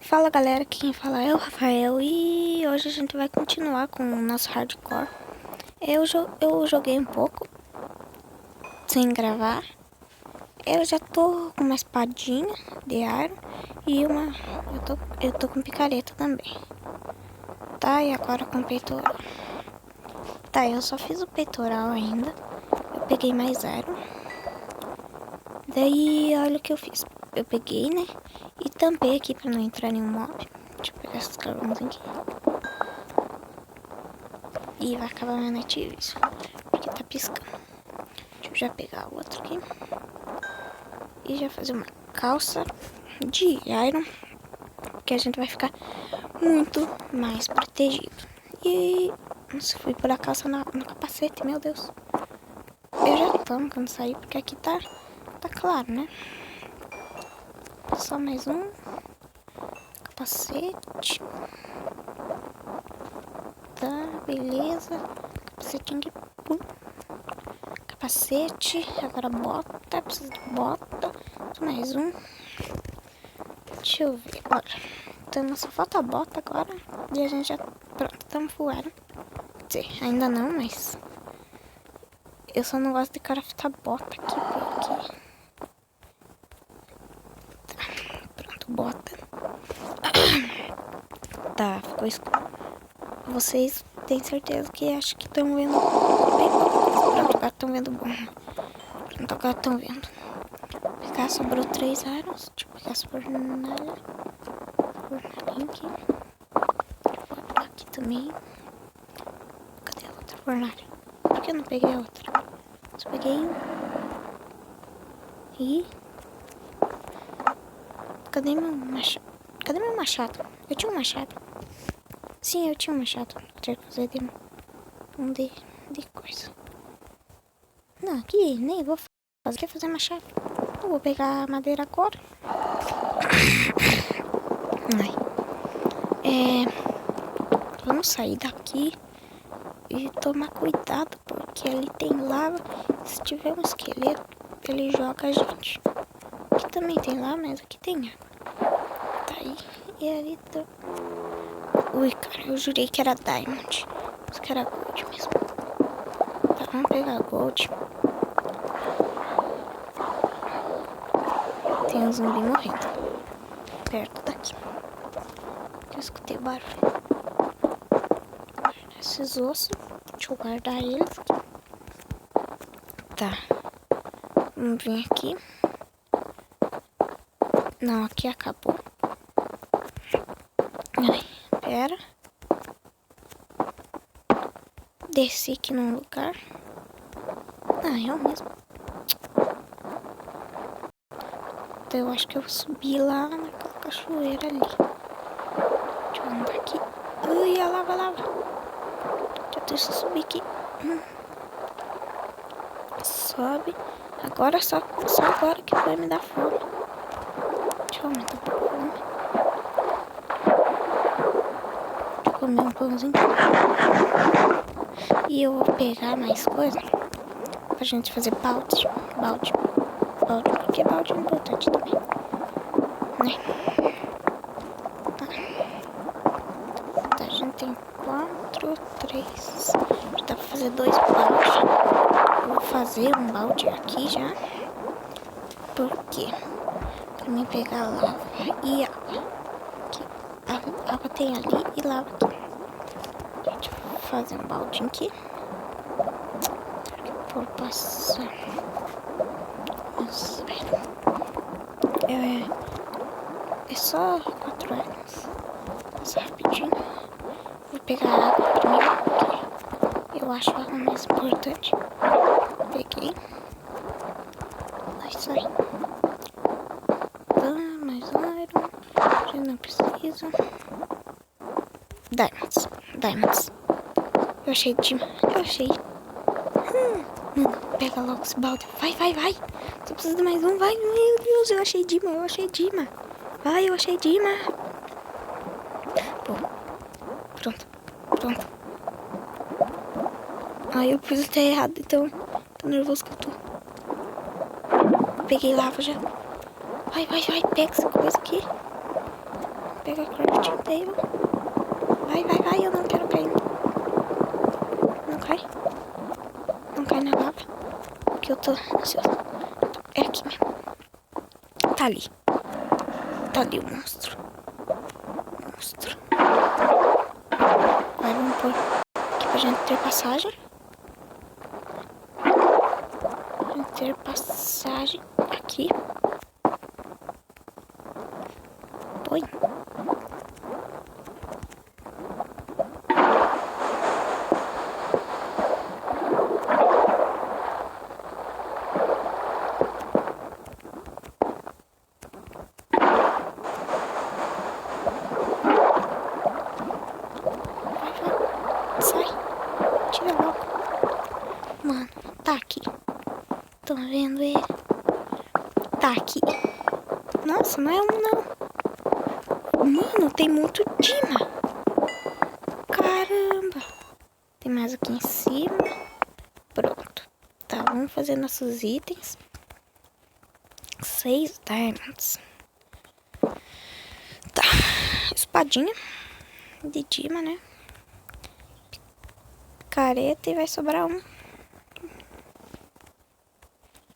Fala galera, quem fala é o Rafael e hoje a gente vai continuar com o nosso hardcore. Eu joguei um pouco sem gravar. Eu já tô com uma espadinha de ar e eu tô com picareta também. Tá, e agora com peitoral. Tá, eu só fiz o peitoral ainda. Eu peguei mais 0. Daí olha o que eu fiz. Eu peguei, né? E tampei aqui pra não entrar nenhum mob. Deixa eu pegar esses carvões aqui. E vai acabar meu net isso. Porque tá piscando. Deixa eu já pegar o outro aqui. E já fazer uma calça de iron. Que a gente vai ficar muito mais protegido. E nossa, fui por a calça no capacete, meu Deus. Eu já tomo quando sair, porque aqui tá claro, né? Só mais um capacete. Tá, beleza. Capacetinho de pum. Capacete. Agora bota. Preciso de bota. Só mais um. Deixa eu ver. Olha. Então só falta a bota agora. E a gente já. Pronto, estamos full iron. Quer dizer, ainda não, mas. Eu só não gosto de craftar bota aqui, porque. Tá, pronto, bota. Tá, ficou escuro. Vocês têm certeza que acho que estão vendo bem pouco. Pronto, agora estão vendo bom. Pronto, agora estão vendo. Vou pegar, sobrou 3 arrows. Deixa eu pegar essa fornalha. Fornalhinha aqui. Vou pegar aqui também. Cadê a outra fornalha? Por que eu não peguei a outra? Só peguei um. E... Cadê meu machado? Cadê meu machado? Eu tinha um machado. Sim, eu tinha um machado. Eu tinha que fazer de coisa. Não, aqui nem vou fazer. Quer fazer machado? Eu vou pegar a madeira agora. Vamos sair daqui e tomar cuidado, porque ali tem lava. Se tiver um esqueleto, ele joga a gente. Aqui também tem lava, mas aqui tem água. Tá aí. E ali tá... Ui, cara, eu jurei que era diamond. Mas que era gold mesmo. Tá, vamos pegar gold. Tem um zumbi morrendo. Perto daqui. Eu escutei barulho. Esses ossos. Deixa eu guardar eles. Tá. Vamos vir aqui. Não, aqui acabou. Ai, pera. Desci aqui num lugar. Ah, eu mesmo. Então eu acho que eu vou subir lá naquela cachoeira ali. Deixa eu andar aqui. Ui, a lava, a lava. Deixa eu subir aqui. Sobe. Agora só agora que vai me dar fome. Deixa eu aumentar um pouco. Deixa eu comer um pãozinho. E eu vou pegar mais coisa pra gente fazer balde. Porque balde é importante também, né? Tá, a gente tem 4, 3. Já dá pra fazer 2 baldes. Eu vou fazer um balde aqui já. Por quê? Pra mim pegar lava e água. Aqui. A água tem ali e lava aqui. Deixa eu fazer um balde aqui. Por passar. Nossa, é só 4 horas. Passa rapidinho. Vou pegar a água primeiro, porque eu acho a água mais importante. Peguei. Vai sair. Tá, mais iron. Já não preciso. Diamonds. Eu achei demais. Mano, pega logo esse balde. Vai. Só precisa de mais um. Vai, meu Deus, eu achei Dima. Vai, eu achei Dima. Bom, pronto. Ai, eu pus até errado, então tô nervoso que eu tô. Peguei lava já. Vai, pega essa coisa aqui. pegar crafting table. Vai, eu não quero cair. Não cai. Não cai na lava. Porque eu tô ansiosa. É aqui mesmo. Tá ali. Tá ali o monstro. Vai, vamos pôr aqui pra gente ter passagem. Pra gente ter passagem aqui. Põe. Sai. Tira logo. Mano, tá aqui. Tô vendo ele. Tá aqui. Nossa, não é um não. Mano, tem muito Dima. Caramba. Tem mais aqui em cima. Pronto. Tá, vamos fazer nossos itens. 6 diamonds. Tá. Espadinha. De Dima, né? Careta e vai sobrar um.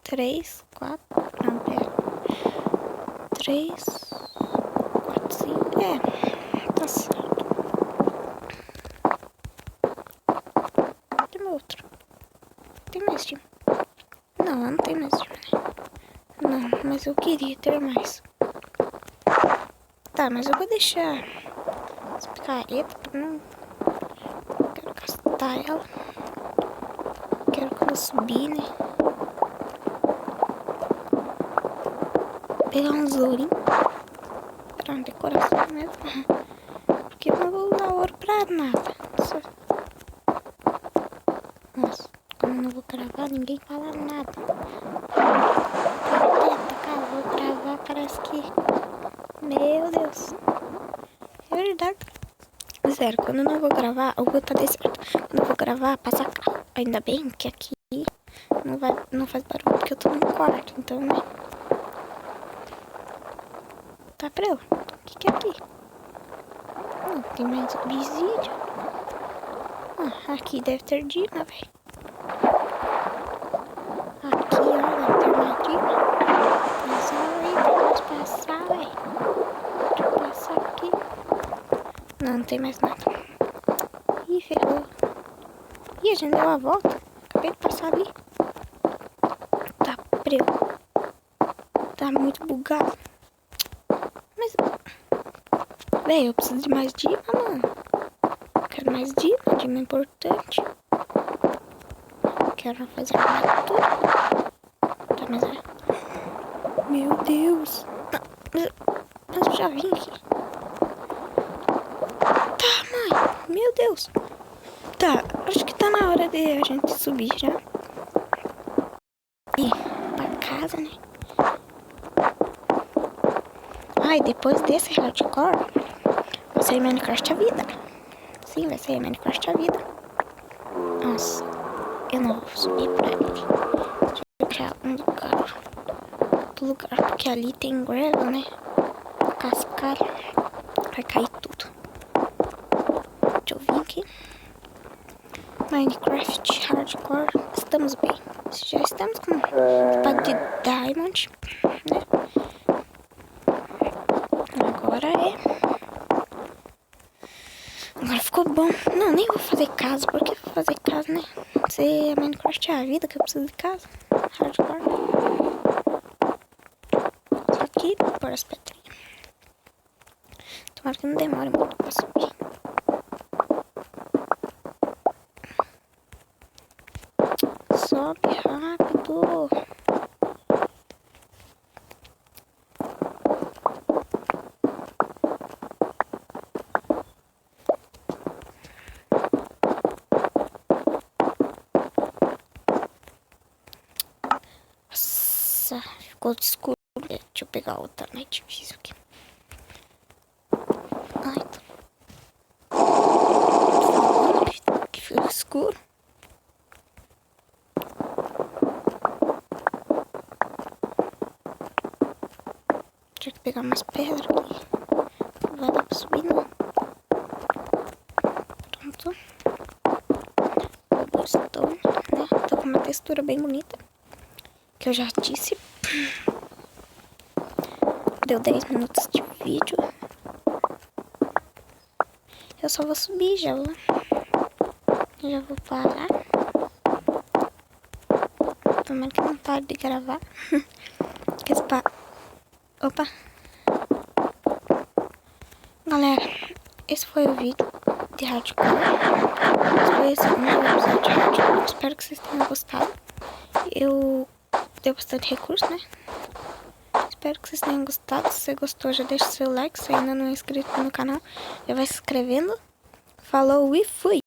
3, 4. Não, pera. 3, 4, 5. É, tá certo. Tem outro. Tem mais Dima. Não tem mais Dima, né? Não, mas eu queria ter mais. Tá, mas eu vou deixar as picaretas pra não... Quero gastar ela. Quero que ela subir, né? Pegar um ourinhos pra uma decoração mesmo. Porque eu não vou usar ouro pra nada. Só... Nossa, como eu não vou gravar, ninguém fala nada. Cara, vou gravar, parece que... Meu Deus. É verdade. Sério, quando eu não vou gravar, o Google tá deserto. Quando eu vou gravar, passa carro. Ainda bem que aqui não faz barulho, porque eu tô no quarto, então, né? Tá pra eu. O que é aqui? Tem mais obsidian. Aqui deve ter Dima, velho. Aqui, ó, deve ter mais Dima. Mas aí, vamos passar, velho. Deixa eu passar aqui. Não tem mais nada. Ih, ferrou. Ih, a gente deu a volta. Acabei de passar ali. Tá preu. Tá muito bugado. Mas... Véi, eu preciso de mais Dima, mano. Quero mais Dima. Dima é importante. Quero fazer armadura. Tá, mas é... Meu Deus. Mas eu já vim aqui. Tá, mãe. Meu Deus. Tá, acho que tá na hora de a gente subir já. E pra casa, né? Ai, depois desse hardcore, vai sair Minecraft a vida. Sim, vai sair Minecraft a vida. Nossa, eu não vou subir pra ali. Deixa eu achar um lugar. Outro lugar, porque ali tem gravel, né? Cascalho. Vai cair tudo. Deixa eu vir aqui. Minecraft Hardcore. Estamos bem. Já estamos com um pack de Diamond, né? Agora ficou bom. Não, nem vou fazer casa. Por que vou fazer casa, né? Se a Minecraft é a vida que eu preciso de casa. Hardcore. Só que por as pedrinhas. Tomara que não demore muito pra subir. Sobe rápido. Nossa, ficou escuro. Deixa eu pegar outra night vision aqui. Ai, que ficou escuro. Deixa eu pegar umas pedras aqui. Vai dar textura bem bonita. Que eu já disse. Deu 10 minutos de vídeo. Eu só vou subir já. Já vou parar. Tomara que não pare de gravar. Opa. Galera, esse foi o vídeo de hardcore. Esse foi o segundo episódio de hardcore. Espero que vocês tenham gostado. Eu dei bastante recurso, né? Espero que vocês tenham gostado. Se você gostou, já deixa o seu like. Se ainda não é inscrito no canal, já vai se inscrevendo. Falou e fui!